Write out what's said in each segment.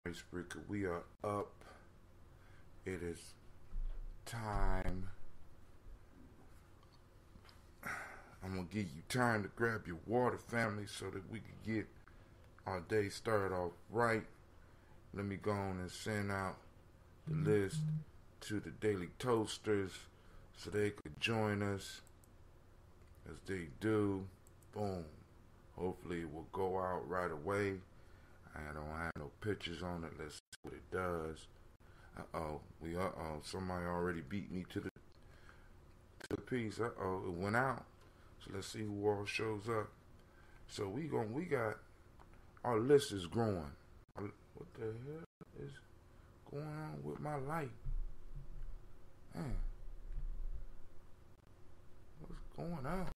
Icebreaker, we are up. It is time. I'm going to give you time to grab your water, family, so that we can get our day started off right. Let me go on and send out the list to the Daily Toasters so they could join us as they do. Boom. Hopefully it will go out right away. I don't have no pictures on it. Let's see what it does. Somebody already beat me to the piece. It went out. So let's see who all shows up. So we got our list is growing. What the hell is going on with my light? Man, what's going on,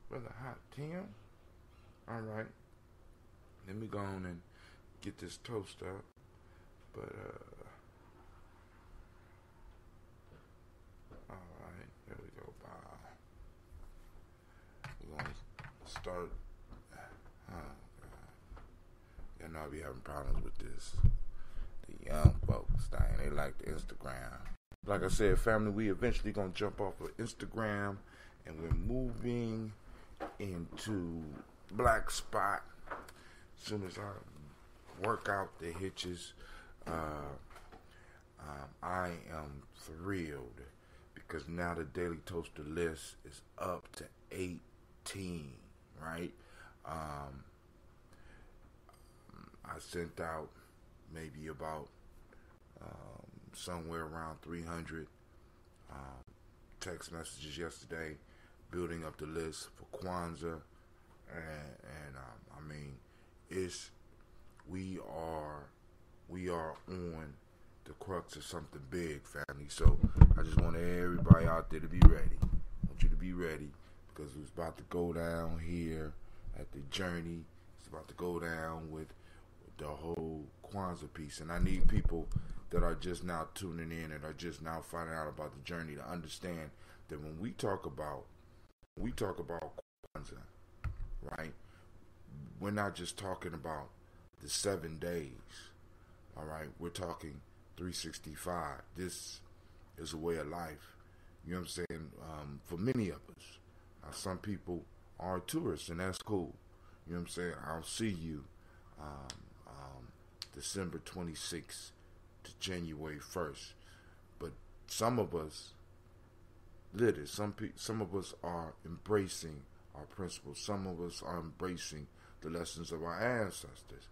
Brother Hot Tim? All right, let me go on and get this toast up. But all right, there we go. We're gonna start. You know, I be having problems with this. The young folks, they like the Instagram. Like I said, family, we eventually gonna jump off of Instagram, and we're moving into Black Spot. As soon as I work out the hitches, I am thrilled because now the Daily Toaster list is up to 18, right? I sent out maybe about somewhere around 300 text messages yesterday, building up the list for Kwanzaa, and I mean, we are on the crux of something big, family. So I just want everybody out there to be ready. I want you to be ready because it's about to go down here at the Journey. It's about to go down with the whole Kwanzaa piece, and I need people that are just now tuning in and are just now finding out about the Journey to understand that when we talk about Kwanzaa, right? We're not just talking about the 7 days, all right? We're talking 365. This is a way of life. You know what I'm saying? For many of us, now some people are tourists, and that's cool. You know what I'm saying? I'll see you. December 26th to January 1st. But some of us, some of us are embracing our principles. Some of us are embracing the lessons of our ancestors.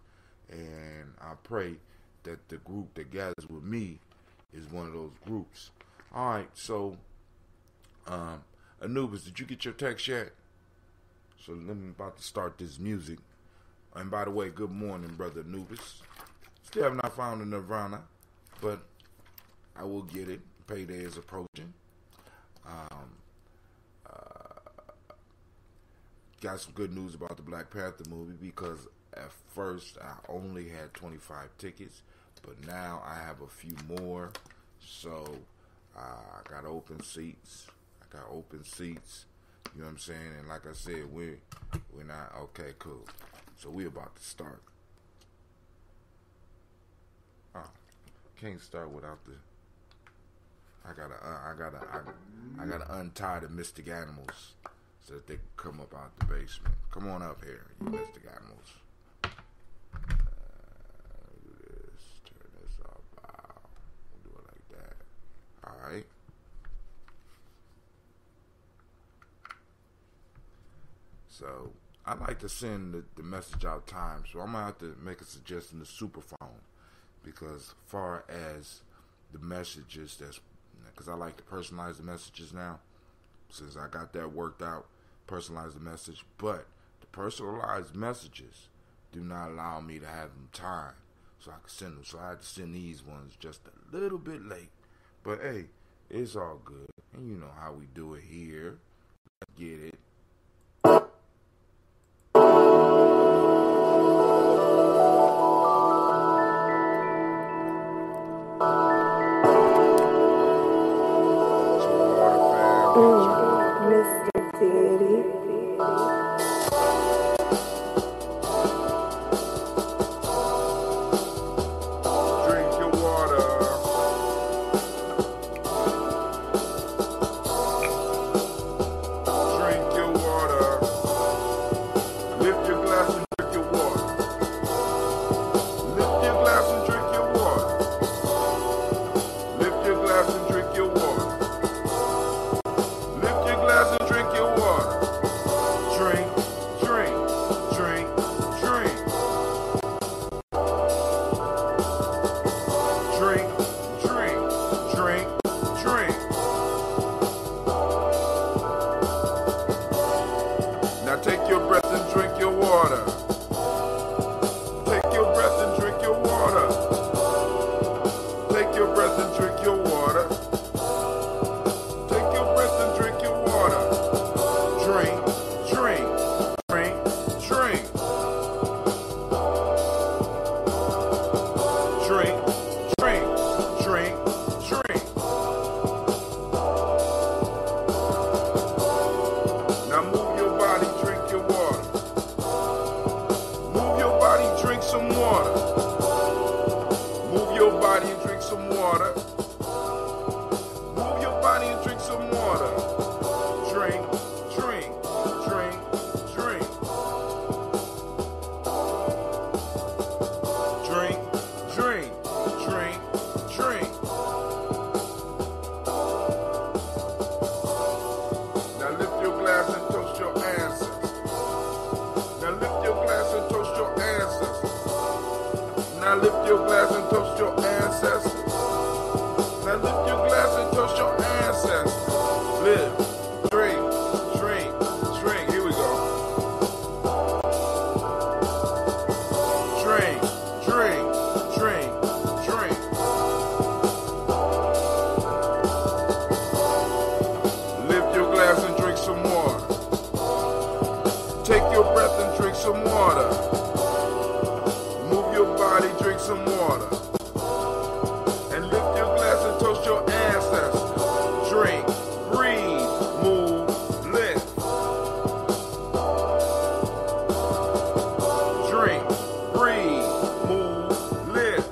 And I pray that the group that gathers with me is one of those groups. All right, so Anubis, did you get your text yet? So I'm about to start this music. And by the way, good morning, Brother Anubis. Still have not found the Nirvana, but I will get it. Payday is approaching. Got some good news about the Black Panther movie because at first I only had 25 tickets, but now I have a few more. So I got open seats. You know what I'm saying? And like I said, we're not okay. Cool. So we're about to start. Can't start without the. I gotta untie the mystic animals so that they can come up out the basement. Come on up here, you mystic animals. Do this. Turn this off. Wow. We'll do it like that. All right. So I like to send the message out time, so I'm gonna have to make a suggestion to Superphone. Because far as the messages, because I like to personalize the messages now, since I got that worked out, personalize the message. But the personalized messages do not allow me to have them timed, so I can send them. So I had to send these ones just a little bit late. But hey, it's all good, and you know how we do it here. Let's get it. Mr. Diddy. glass and toast your ancestors. Now lift your glass and toast your ancestors. Live, drink, drink, drink. Here we go. Drink, drink, drink, drink. Lift your glass and drink some water. Take your breath and drink some water. Move your body, drink some water. And lift your glass and toast your ancestors. Drink, breathe, move, lift. Drink, breathe, move, lift.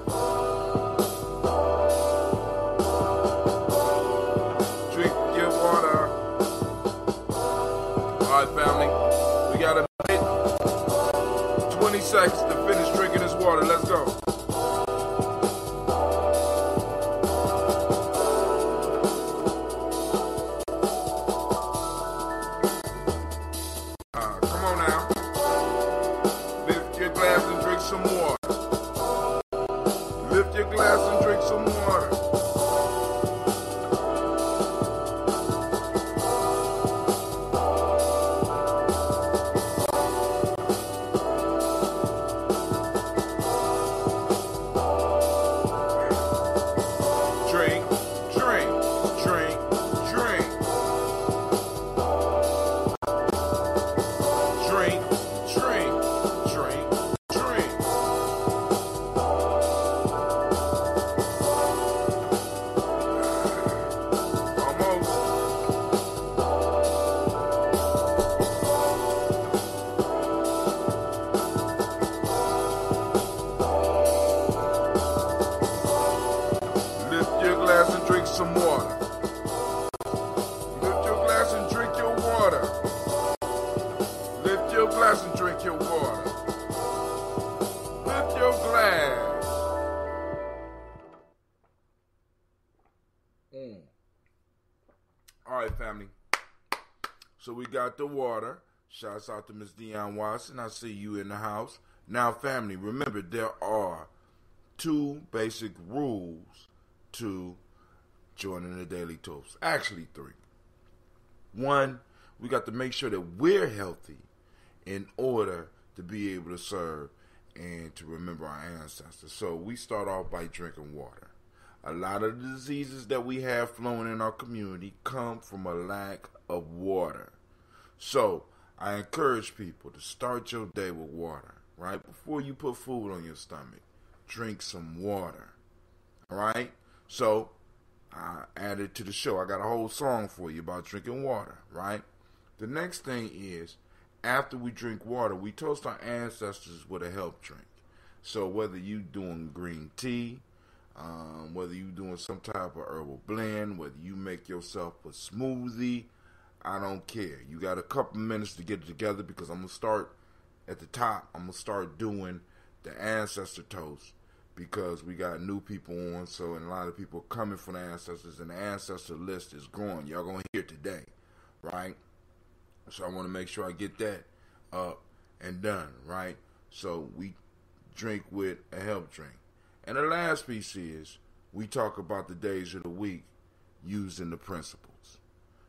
Drink your water. Alright, family. We got a minute, 20 seconds to finish drinking this water. Let's go. Come on now. Lift your glass and drink some water. Lift your glass and drink some water. Drink, drink, drink, drink. Drink, drink, drink, drink. Almost. Lift your glass and drink some water. Lift your glass and drink your water. Lift your glass and drink your water. Lift your glass. All right, family. So we got the water. Shouts out to Miss Dionne Watson. I see you in the house. Now, family, remember there are 2 basic rules to joining the Daily Toast. Actually 3. 1, we got to make sure that we're healthy in order to be able to serve and to remember our ancestors. So we start off by drinking water. A lot of the diseases that we have flowing in our community come from a lack of water. So I encourage people to start your day with water, right? Before you put food on your stomach, drink some water, all right? So I added to the show. I got a whole song for you about drinking water, right? The next thing is, after we drink water, we toast our ancestors with a health drink. So whether you doing green tea, whether you doing some type of herbal blend, whether you make yourself a smoothie, I don't care. You got a couple minutes to get it together because I'm going to start at the top. I'm going to start doing the ancestor toast because we got new people on, so and a lot of people coming from the ancestors, and the ancestor list is growing. Y'all going to hear today, right? So I want to make sure I get that up and done, right? So we drink with a health drink. And the last piece is we talk about the days of the week using the principles.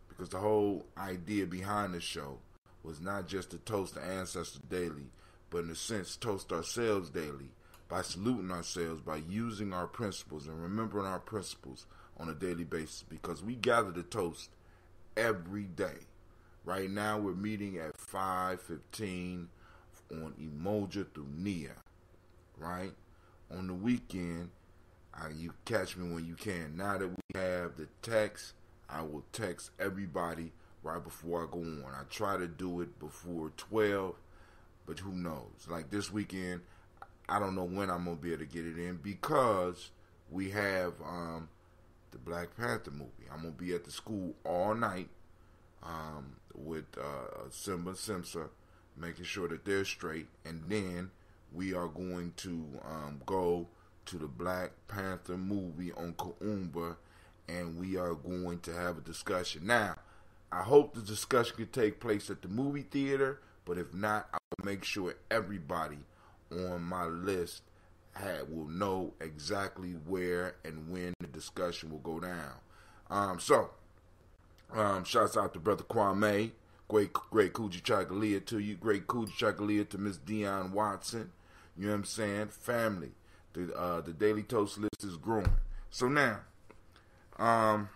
Because the whole idea behind the show was not just to toast the ancestors daily, but in a sense toast ourselves daily by saluting ourselves, by using our principles and remembering our principles on a daily basis. Because we gather to toast every day. Right now we're meeting at 5:15 on Emoja through Nia, right? On the weekend, you catch me when you can. Now that we have the text, I will text everybody right before I go on. I try to do it before 12, but who knows? Like this weekend, I don't know when I'm going to be able to get it in because we have the Black Panther movie. I'm going to be at the school all night with Simba and Simsa, making sure that they're straight, and then we are going to go to the Black Panther movie on Kuumba, and we are going to have a discussion. Now, I hope the discussion could take place at the movie theater, but if not, I'll make sure everybody on my list will know exactly where and when the discussion will go down. Shouts out to Brother Kwame. Great Kuji Chagalia to you. Great Kuji Chagalia to Miss Dion Watson. You know what I'm saying? Family. The Daily Toast list is growing. So now, of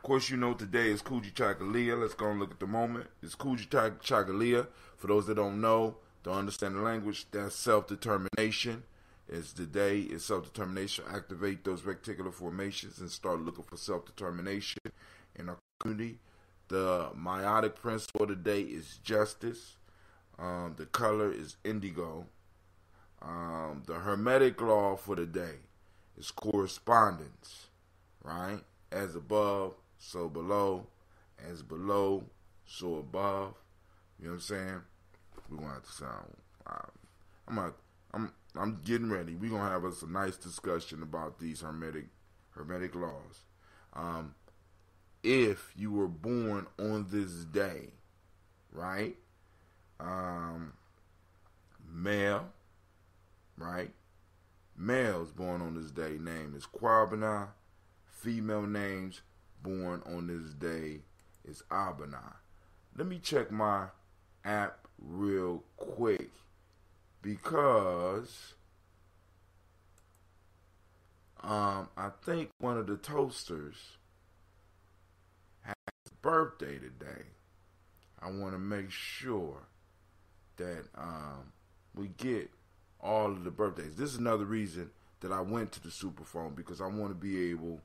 course, you know today is Kuji Chagalia. Let's go and look at the moment. It's Kuji Chagalia. For those that don't know, don't understand the language, that's self-determination. It's the day, it's self-determination. Activate those reticular formations and start looking for self-determination in our community. The meiotic principle of the day is justice. The color is indigo. The hermetic law for the day is correspondence, right? As above, so below. As below, so above. You know what I'm saying? We're gonna have to sound. I'm getting ready. We're gonna have us a nice discussion about these hermetic laws. If you were born on this day, right? Male, right? Males born on this day name is Kwabena. Female names born on this day is Abana. Let me check my app real quick because I think one of the toasters has a birthday today. I want to make sure that we get all of the birthdays. This is another reason that I went to the Superphone, because I want to be able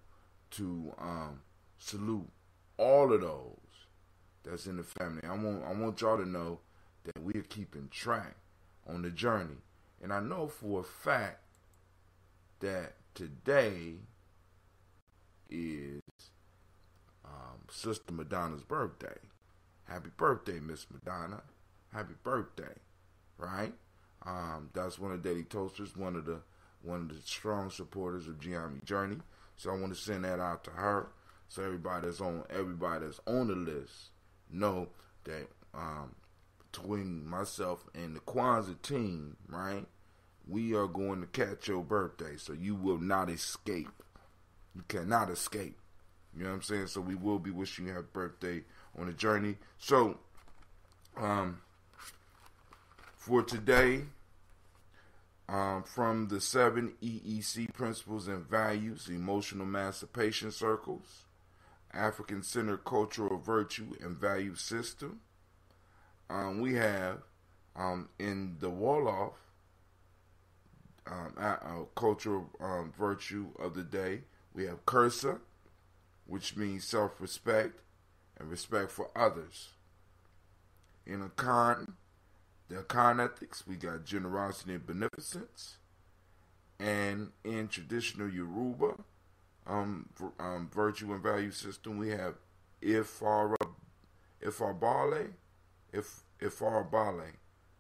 to salute all of those that's in the family. I want y'all to know that we are keeping track on the journey. And I know for a fact that today is Sister Madonna's birthday. Happy birthday, Miss Madonna. Happy birthday. Right? That's one of the Daily Toasters, one of the strong supporters of Gianni Journey. So I want to send that out to her. So everybody that's on the list know that between myself and the Kwanzaa team, right, we are going to catch your birthday. So you will not escape. You cannot escape. You know what I'm saying? So we will be wishing you happy birthday on the journey. So for today, from the 7 EEC principles and values, emotional emancipation circles, African-centered cultural virtue and value system, we have in the Wolof cultural virtue of the day, we have Kursa, which means self-respect and respect for others. In Akan, the Akan ethics, we got generosity and beneficence. And in traditional Yoruba virtue and value system, we have Ifarbale,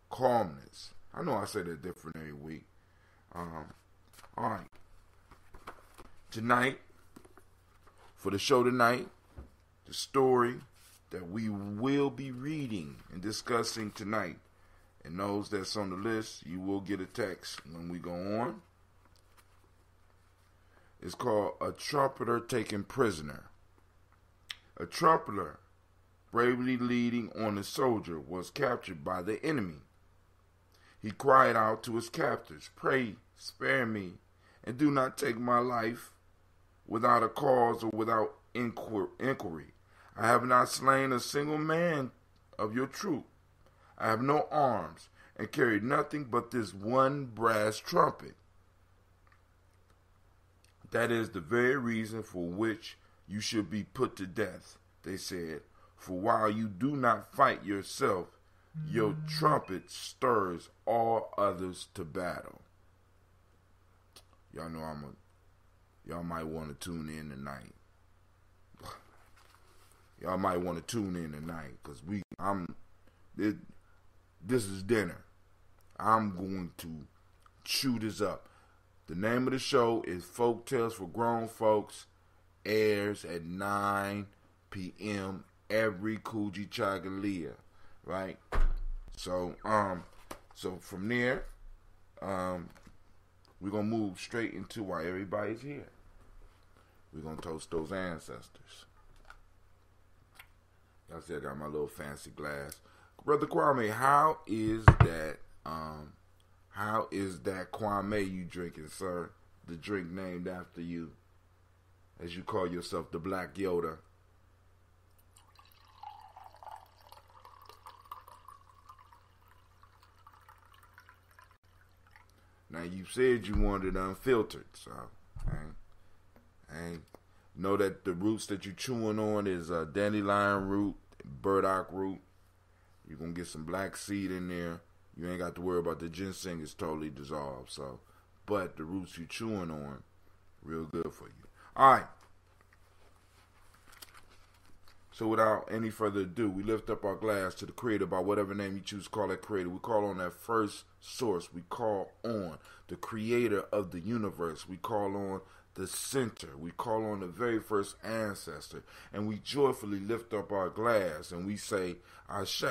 calmness. I know I say that different every week. All right. Tonight, for the show tonight, the story that we will be reading and discussing tonight, and those that's on the list, you will get a text when we go on. It's called A Trumpeter Taken Prisoner. A trumpeter, bravely leading on a soldier, was captured by the enemy. He cried out to his captors, "Pray, spare me, and do not take my life without a cause or without inquiry. I have not slain a single man of your troop. I have no arms, and carry nothing but this one brass trumpet. That is the very reason for which you should be put to death," they said. "For while you do not fight yourself, your trumpet stirs all others to battle." Y'all know y'all might want to tune in tonight. Y'all might want to tune in tonight, because this is dinner. I'm going to chew this up. The name of the show is Folk Tales for Grown Folks. Airs at 9 p.m. every Kuji Chagalia, right? So from there, we're going to move straight into why everybody's here. We're going to toast those ancestors. Y'all see I got my little fancy glass. Brother Kwame, how is that Kwame you drinking, sir? The drink named after you, as you call yourself the Black Yoda. Now, you said you wanted it unfiltered, so I know that the roots that you're chewing on is dandelion root, burdock root. You're going to get some black seed in there. You ain't got to worry about the ginseng. It's totally dissolved. So, but the roots you're chewing on, real good for you. All right. So without any further ado, we lift up our glass to the Creator by whatever name you choose to call that Creator. We call on that first source. We call on the Creator of the universe. We call on the center. We call on the very first ancestor. And we joyfully lift up our glass and we say, Ashe.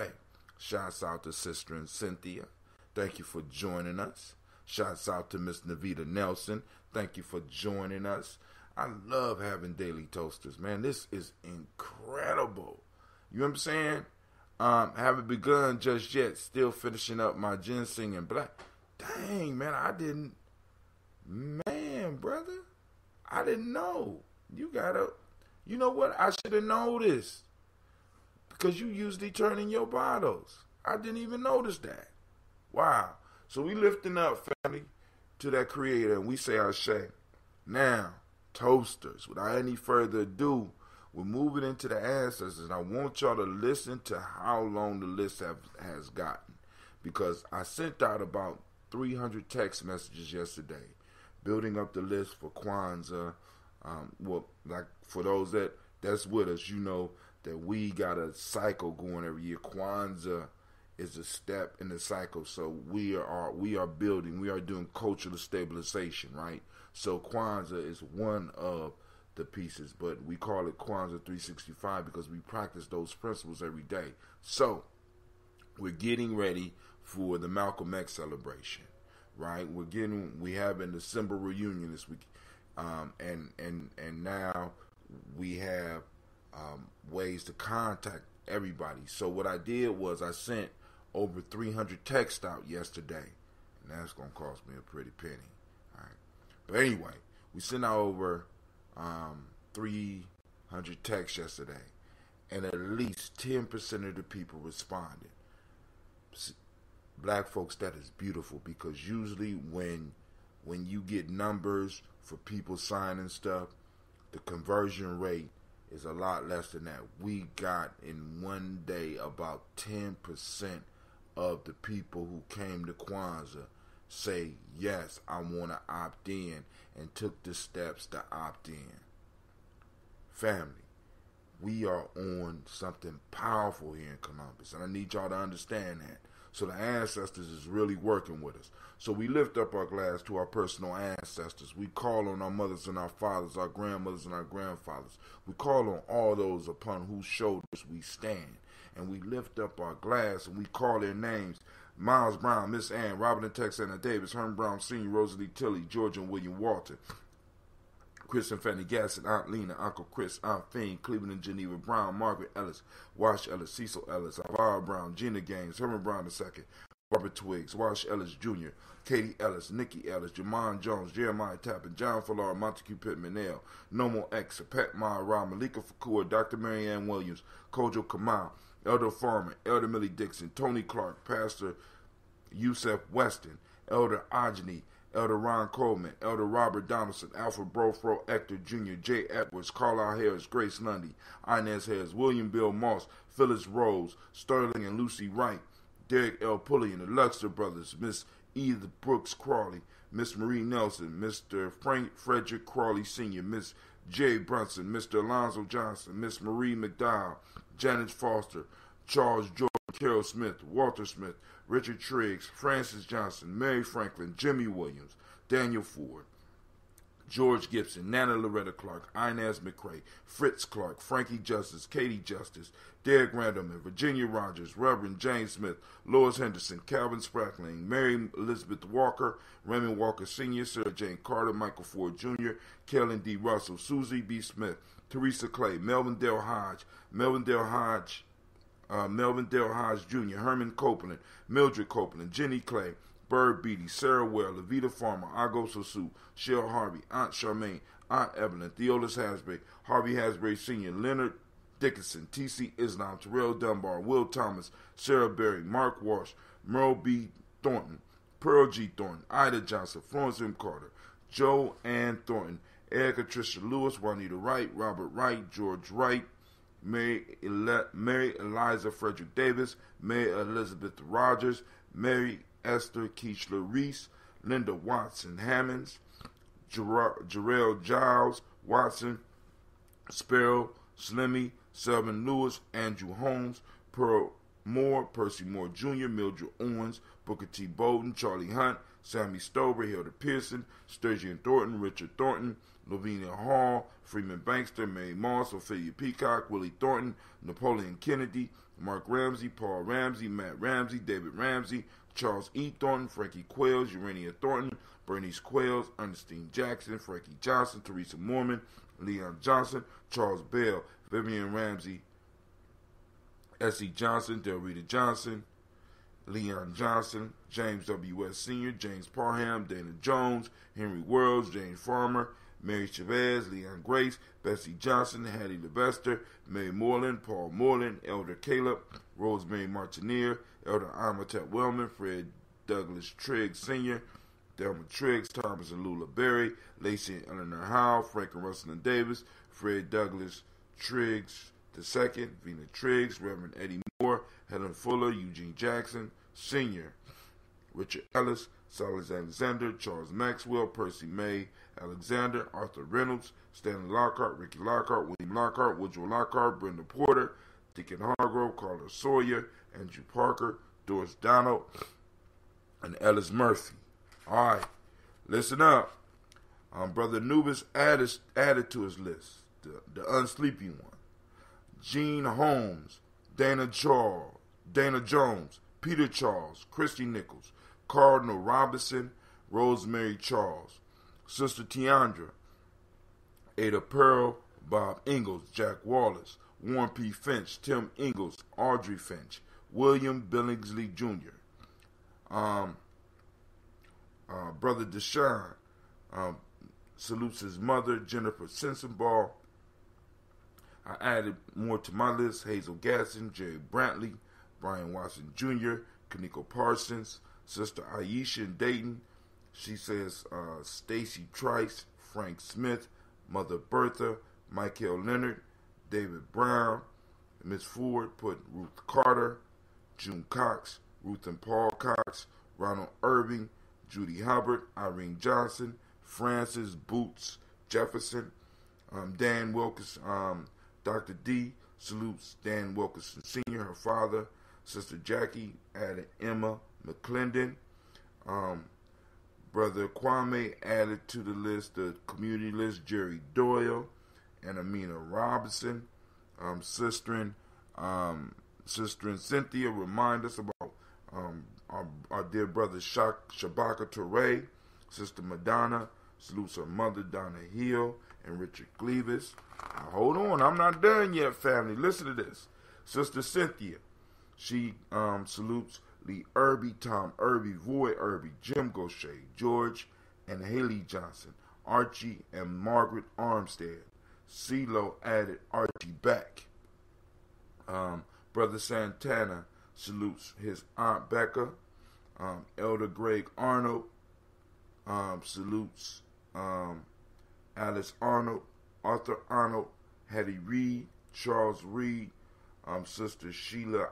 Shouts out to Sister and Cynthia. Thank you for joining us. Shouts out to Miss Navita Nelson. Thank you for joining us. I love having daily toasters, man. This is incredible. You know what I'm saying? Haven't begun just yet. Still finishing up my ginseng and black. Dang, man, brother, I didn't know. You know what? I should have known this. Because you usually turn in your bottles. I didn't even notice that. Wow. So we lifting up, family, to that Creator, and we say Ashe. Now, toasters, without any further ado, we're moving into the ancestors, and I want y'all to listen to how long the list has gotten, because I sent out about 300 text messages yesterday, building up the list for Kwanzaa. Like for those that's with us, you know that we got a cycle going every year. Kwanzaa is a step in the cycle, so we are building, we are doing cultural stabilization, right? So Kwanzaa is one of the pieces, but we call it Kwanzaa 365 because we practice those principles every day. So we're getting ready for the Malcolm X celebration, right? We have a December reunion this week, and now we have ways to contact everybody. So what I did was I sent over 300 texts out yesterday, and that's gonna cost me a pretty penny. All right. But anyway, we sent out over 300 texts yesterday, and at least 10% of the people responded. Black folks, that is beautiful, because usually when you get numbers for people signing stuff, the conversion rate is a lot less than that. We got in one day about 10% of the people who came to Kwanzaa say, yes, I want to opt in, and took the steps to opt in. Family, we are on something powerful here in Columbus, and I need y'all to understand that. So the ancestors is really working with us. So we lift up our glass to our personal ancestors. We call on our mothers and our fathers, our grandmothers and our grandfathers. We call on all those upon whose shoulders we stand. And we lift up our glass and we call their names: Miles Brown, Miss Ann, Robert and Texana Davis, Herman Brown Sr., Rosalie Tilley, George and William Walter, Chris and Fanny Gassett, Aunt Lena, Uncle Chris, Aunt Fiend, Cleveland and Geneva Brown, Margaret Ellis, Wash Ellis, Cecil Ellis, Alvara Brown, Gina Gaines, Herman Brown II, Robert Twiggs, Wash Ellis Jr., Katie Ellis, Nikki Ellis, Jamon Jones, Jeremiah Tappan, John Fallar, Montague Pittman Nail, Nomo X, Pat Mara, Malika Fakua, Dr. Marianne Williams, Kojo Kamal, Elder Farmer, Elder Millie Dixon, Tony Clark, Pastor Yusef Weston, Elder Ajani, Elder Ron Coleman, Elder Robert Donaldson, Alfred Brofro Ector Jr., Jay Edwards, Carlisle Harris, Grace Lundy, Inez Harris, William Bill Moss, Phyllis Rose, Sterling and Lucy Wright, Derek L. Pullian, the Luxor Brothers, Miss Edith Brooks Crawley, Miss Marie Nelson, Mr. Frank Frederick Crawley Sr., Miss J. Brunson, Mr. Alonzo Johnson, Miss Marie McDowell, Janet Foster, Charles Jordan, Carol Smith, Walter Smith, Richard Triggs, Francis Johnson, Mary Franklin, Jimmy Williams, Daniel Ford, George Gibson, Nana Loretta Clark, Inez McCrae, Fritz Clark, Frankie Justice, Katie Justice, Derek Randleman, Virginia Rogers, Reverend James Smith, Lois Henderson, Calvin Sprackling, Mary Elizabeth Walker, Raymond Walker Sr., Sarah Jane Carter, Michael Ford Jr., Kellen D. Russell, Susie B. Smith, Teresa Clay, Melvin Dale Hodge, Melvin Dale Hodge Jr., Herman Copeland, Mildred Copeland, Jenny Clay, Bird Beatty, Sarah Well, Levita Farmer, Ago Sosu, Cheryl Harvey, Aunt Charmaine, Aunt Evelyn, Theolis Hasbury, Harvey Hasbury Sr., Leonard Dickinson, T.C. Islam, Terrell Dunbar, Will Thomas, Sarah Berry, Mark Walsh, Merle B. Thornton, Pearl G. Thornton, Ida Johnson, Florence M. Carter, Joe Ann Thornton, Erica Tricia Lewis, Juanita Wright, Robert Wright, George Wright, Mary Eliza Frederick Davis, Mary Elizabeth Rogers, Mary Esther Keishla Reese, Linda Watson Hammonds, Jarrell Giles Watson, Sparrow Slimmy, Selvin Lewis, Andrew Holmes, Pearl Moore, Percy Moore Jr., Mildred Owens, Booker T. Bowden, Charlie Hunt, Sammy Stover, Hilda Pearson, Sturgeon Thornton, Richard Thornton, Lavinia Hall, Freeman Bankster, Mary Moss, Ophelia Peacock, Willie Thornton, Napoleon Kennedy, Mark Ramsey, Paul Ramsey, Matt Ramsey, David Ramsey, Charles E. Thornton, Frankie Quails, Urania Thornton, Bernice Quails, Ernestine Jackson, Frankie Johnson, Teresa Mormon, Leon Johnson, Charles Bell, Vivian Ramsey, S.E. Johnson, Delrita Johnson, Leon Johnson, James W.S. Sr., James Parham, Dana Jones, Henry Worlds, James Farmer, Mary Chavez, Leon Grace, Bessie Johnson, Hattie Levester, Mary Moreland, Paul Moreland, Elder Caleb, Rosemary Martineer, Elder Amatet Wellman, Fred Douglas Triggs Sr., Delma Triggs, Thomas and Lula Berry, Lacey and Eleanor Howe, Frank and Russell Davis, Fred Douglas Triggs II, Vina Triggs, Reverend Eddie Moore, Helen Fuller, Eugene Jackson Sr., Richard Ellis, Silas Alexander, Charles Maxwell, Percy May Alexander, Arthur Reynolds, Stanley Lockhart, Ricky Lockhart, William Lockhart, Woodrow Lockhart, Brenda Porter, Deacon Hargrove, Carla Sawyer, Andrew Parker, Doris Donald, and Ellis Murphy. All right, listen up. Brother Anubis added to his list, the unsleepy one. Gene Holmes, Dana Jones, Peter Charles, Christy Nichols, Cardinal Robinson, Rosemary Charles, Sister Tiandra, Ada Pearl, Bob Ingalls, Jack Wallace, Warren P. Finch, Tim Ingalls, Audrey Finch, William Billingsley Jr., Brother Deshaun, salutes his mother, Jennifer Sensenball. I added more to my list: Hazel Gasson, Jerry Brantley, Brian Watson Jr., Kaniko Parsons, Sister Aisha in Dayton. She says Stacy Trice, Frank Smith, Mother Bertha, Michael Leonard, David Brown, Miss Ford put Ruth Carter, June Cox, Ruth and Paul Cox, Ronald Irving, Judy Hubbard, Irene Johnson, Francis Boots Jefferson, Dan Wilkerson, Dr. D salutes Dan Wilkerson Sr., her father. Sister Jackie added Emma McClendon. Brother Kwame added to the list, the community list, Jerry Doyle and Amina Robinson. Sister Cynthia remind us about our dear brother Shabaka Toure. Sister Madonna salutes her mother, Donna Hill, and Richard Gleavis. Now, hold on, I'm not done yet, family. Listen to this. Sister Cynthia, she salutes Lee Irby, Tom Irby, Roy Irby, Jim Gaucher, George and Haley Johnson, Archie and Margaret Armstead. CeeLo added Archie back. Brother Santana salutes his Aunt Becca. Elder Greg Arnold salutes Alice Arnold, Arthur Arnold, Hattie Reed, Charles Reed, Sister Sheila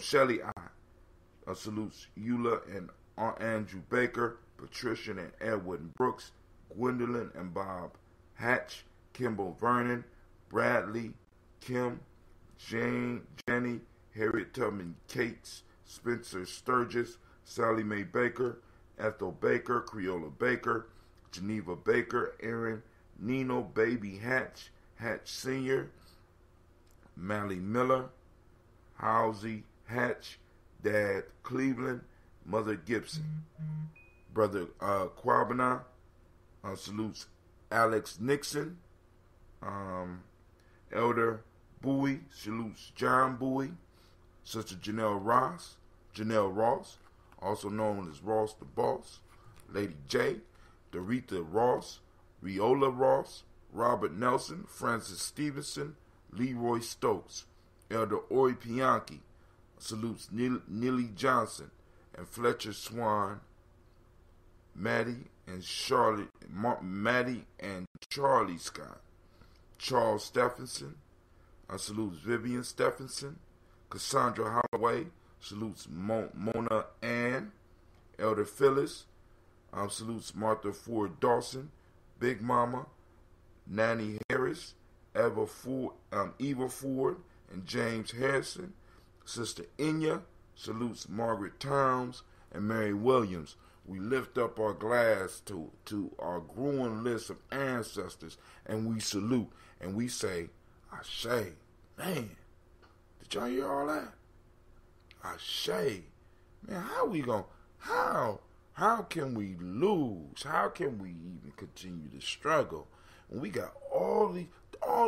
Shelly salutes Eula and Andrew Baker, Patricia and Edward Brooks, Gwendolyn and Bob Hatch, Kimball Vernon, Bradley, Kim, Jane, Jenny, Harriet Tubman Cates, Spencer Sturgis, Sally Mae Baker, Ethel Baker, Creola Baker, Geneva Baker, Aaron Nino Baby Hatch, Hatch Sr., Mally Miller, Halsey Hatch, Dad Cleveland, Mother Gibson, Brother Quabana, salutes Alex Nixon, Elder Bowie, salutes John Bowie, Sister Janelle Ross, also known as Ross the Boss, Lady J, Doretha Ross, Riola Ross, Robert Nelson, Francis Stevenson, Leroy Stokes, Elder Ori Pianki, salutes Neely Johnson and Fletcher Swan, Maddie and Charlie Scott, Charles Stephenson, salutes Vivian Stephenson, Cassandra Holloway, salutes Mona Ann, Elder Phyllis, salutes Martha Ford Dawson, Big Mama, Nanny Harris, Eva Ford, and James Harrison. Sister Inya salutes Margaret Towns and Mary Williams. We lift up our glass to our growing list of ancestors, and we salute and we say, Ashe. Man, did y'all hear all that? Ashe. Man, how can we lose? How can we even continue to struggle when we got all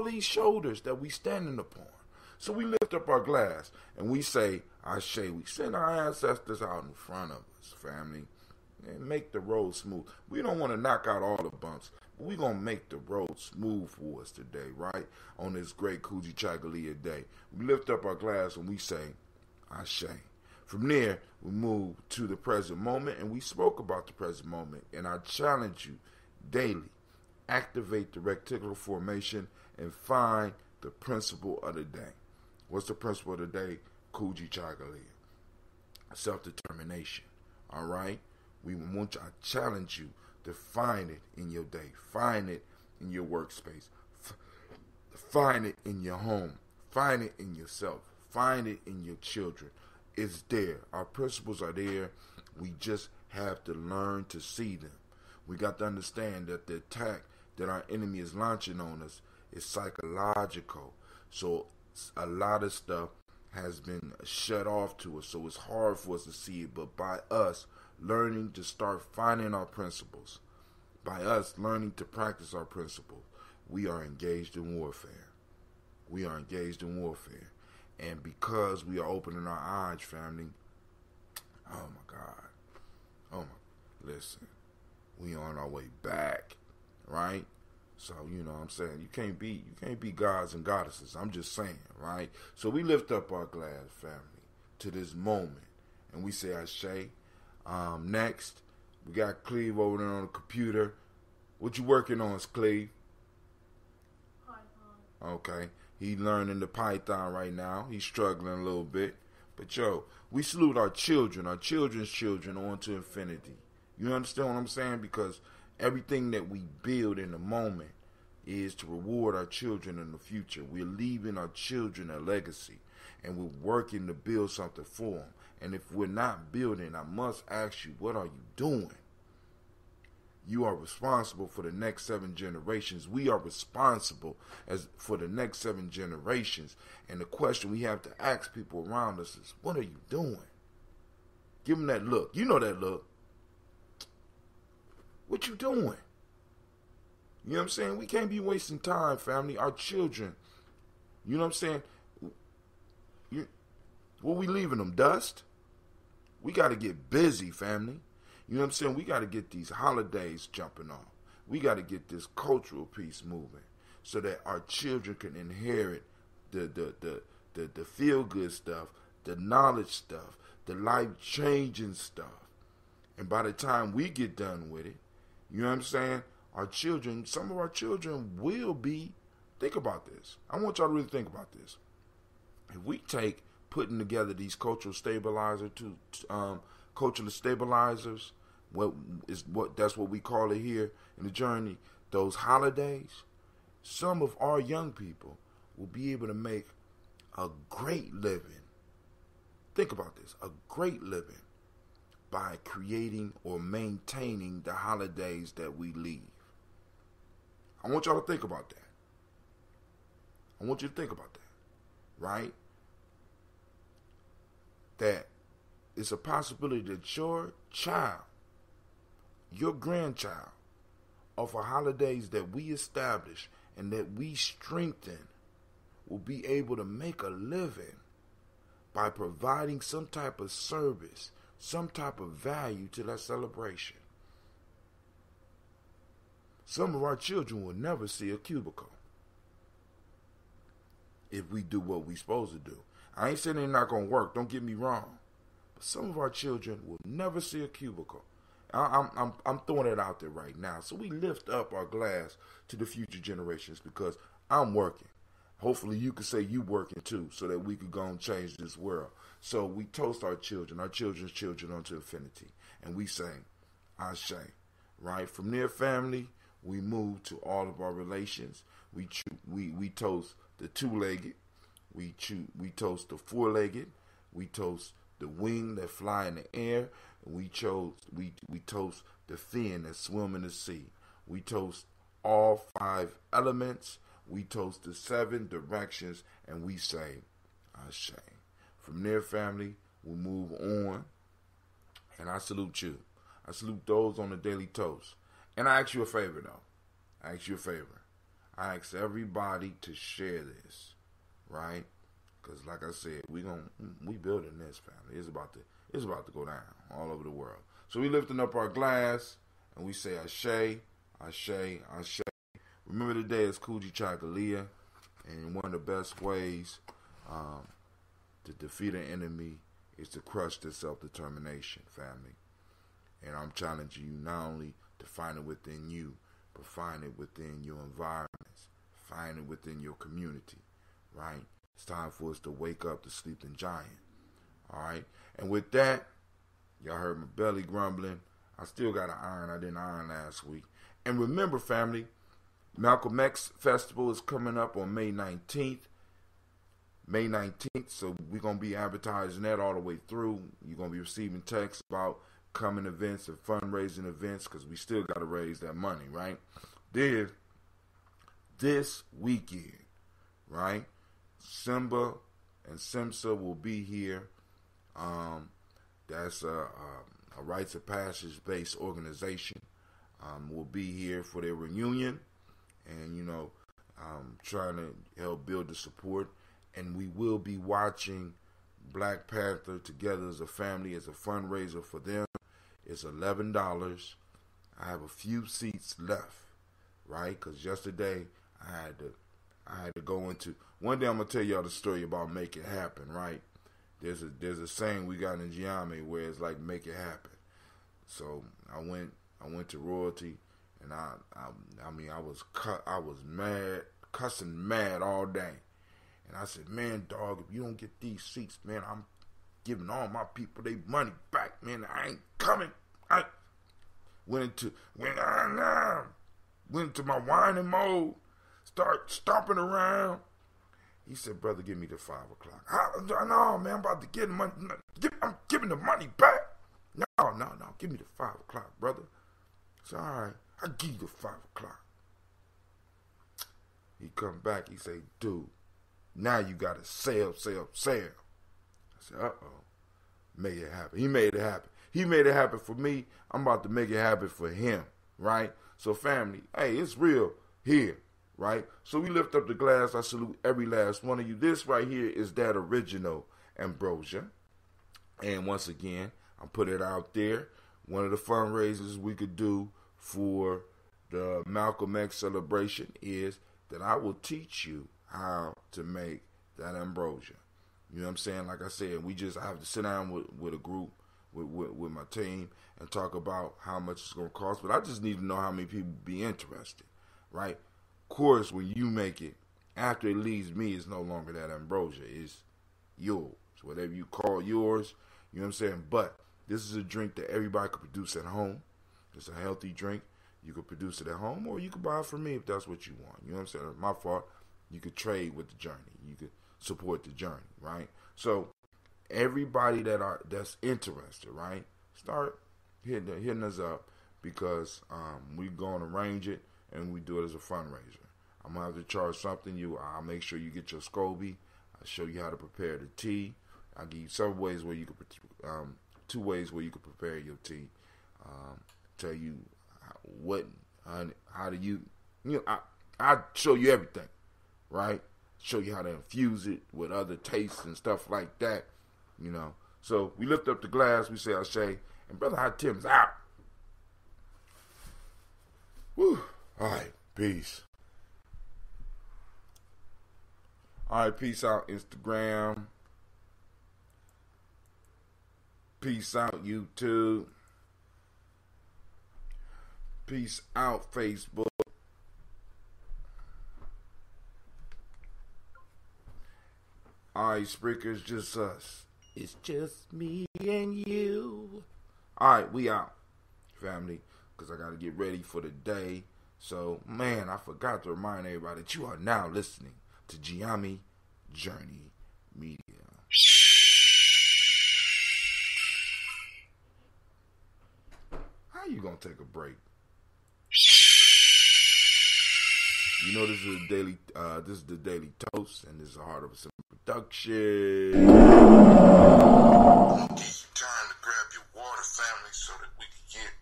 these shoulders that we standing upon? So we lift up our glass and we say, Ashe. We send our ancestors out in front of us, family, and make the road smooth. We don't want to knock out all the bumps, but we're going to make the road smooth for us today, right? On this great Kujichagulia day. We lift up our glass and we say, Ashe. From there, we move to the present moment, and we spoke about the present moment, and I challenge you daily, activate the reticular formation and find the principle of the day. What's the principle of the day? Kujichagulia. Self-determination. All right? I challenge you to find it in your day. Find it in your workspace. Find it in your home. Find it in yourself. Find it in your children. It's there. Our principles are there. We just have to learn to see them. We got to understand that the attack that our enemy is launching on us is psychological. So a lot of stuff has been shut off to us, so it's hard for us to see it. But by us learning to start finding our principles, by us learning to practice our principles, we are engaged in warfare. We are engaged in warfare. And because we are opening our eyes, family, oh my God. Listen, we on our way back, right? So, you know what I'm saying? You can't be gods and goddesses. I'm just saying, right? So we lift up our glass, family, to this moment. And we say, Ashe. Next, we got Cleve over there on the computer. What you working on, Cleve? Python. Okay. He learning the Python right now. He's struggling a little bit. But, we salute our children's children on to infinity. You understand what I'm saying? Because everything that we build in the moment is to reward our children in the future. We're leaving our children a legacy, and we're working to build something for them. And if we're not building, I must ask you, what are you doing? You are responsible for the next 7 generations. We are responsible for the next 7 generations. And the question we have to ask people around us is, what are you doing? Give them that look. You know that look. What you doing? You know what I'm saying? We can't be wasting time, family. Our children, you know what I'm saying? What we leaving them? Dust? We got to get busy, family. You know what I'm saying? We got to get these holidays jumping off. We got to get this cultural piece moving so that our children can inherit the feel-good stuff, the knowledge stuff, the life-changing stuff. And by the time we get done with it, you know what I'm saying? Our children, some of our children will be, think about this. I want y'all to really think about this. If we take putting together these cultural stabilizers that's what we call it here in the journey, those holidays, some of our young people will be able to make a great living. Think about this, a great living by creating or maintaining the holidays that we leave. I want y'all to think about that. I want you to think about that, right? That it's a possibility that your child, your grandchild, of our holidays that we establish and that we strengthen will be able to make a living by providing some type of service, some type of value to that celebration. Some of our children will never see a cubicle if we do what we're supposed to do. I ain't saying they're not going to work, don't get me wrong. But some of our children will never see a cubicle. I'm throwing it out there right now. So we lift up our glass to the future generations because I'm working. Hopefully you can say you working too so that we could go and change this world. So we toast our children's children unto infinity. And we say, Ashe. Right? From near family, we move to all of our relations. We toast the two-legged. We toast the four-legged. We toast the wing that fly in the air. We toast the fin that swim in the sea. We toast all 5 elements. We toast the 7 directions, and we say, Ashe. From their family, we move on, and I salute you. I salute those on the daily toast. And I ask you a favor, though. I ask everybody to share this, right? Because, like I said, we building this, family. It's about to go down all over the world. So we lifting up our glass and we say Ashe, Ashe, Ashe. Remember today is Kuji Chakalia, and one of the best ways to defeat an enemy is to crush their self-determination, family. And I'm challenging you not only to find it within you, but find it within your environments, find it within your community, right? It's time for us to wake up the sleeping giant. All right. And with that, y'all heard my belly grumbling. I still got an iron. I didn't iron last week. And remember, family, Malcolm X Festival is coming up on May 19th. May 19th. So we're going to be advertising that all the way through. You're going to be receiving texts about coming events and fundraising events because we still got to raise that money, right? Then, this weekend, right, Simba and Simsa will be here. That's a rites of passage based organization. Will be here for their reunion, and trying to help build the support. And we will be watching Black Panther together as a family as a fundraiser for them. It's $11. I have a few seats left, right? Because yesterday I had to go into. One day I'm gonna tell y'all the story about make it happen, right? There's a saying we got in Giame where it's like make it happen. So I went to Royalty, and I was mad, cussing mad all day, and I said, man, dog, if you don't get these seats, man, I'm giving all my people their money back, man. I ain't coming. I went into my whining mode, start stomping around. He said, brother, give me the 5 o'clock. No, man, I'm about to get money. I'm giving the money back. No, give me the 5 o'clock, brother. I said, all right, I'll give you the 5 o'clock. He come back, he say, dude, now you got to sell. I said, uh-oh. Make it happen. He made it happen. He made it happen for me. I'm about to make it happen for him, right? So family, hey, it's real here, right? So we lift up the glass. I salute every last one of you. This right here is that original ambrosia. And once again, I'm putting it out there. One of the fundraisers we could do for the Malcolm X celebration is that I will teach you how to make that ambrosia. You know what I'm saying? Like I said, I have to sit down with a group, with my team, and talk about how much it's going to cost. But I just need to know how many people be interested, right? Of course, when you make it, after it leaves me, it's no longer that ambrosia. It's yours. Whatever you call yours, you know what I'm saying? But this is a drink that everybody could produce at home. It's a healthy drink. You could produce it at home, or you could buy it from me if that's what you want. You know what I'm saying? It's my fault. You could trade with the journey. You could support the journey, right? So everybody that's interested, right? start hitting us up because we going to arrange it and we do it as a fundraiser. I'm gonna have to charge something. I'll make sure you get your SCOBY. I'll show you how to prepare the tea. I'll give you several ways where you could, 2 ways where you could prepare your tea. Tell you how do you I show you everything, right? Show you how to infuse it with other tastes and stuff like that, So we lift up the glass, we say Ashe, and Brother Hot Tim's out. Woo. All right, peace. All right, peace out, Instagram. Peace out, YouTube. Peace out, Facebook. All right, Spreaker's just us. It's just me and you. All right, we out, family, because I got to get ready for the day. So, man, I forgot to remind everybody that you are now listening to Gye-Nyame Journey Media. How you gonna take a break? This is the Daily Toast, and this is the Heart of a Simple Production. I'll give you time to grab your water, family, so that we can get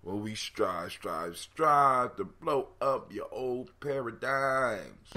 well, we strive to blow up your old paradigms.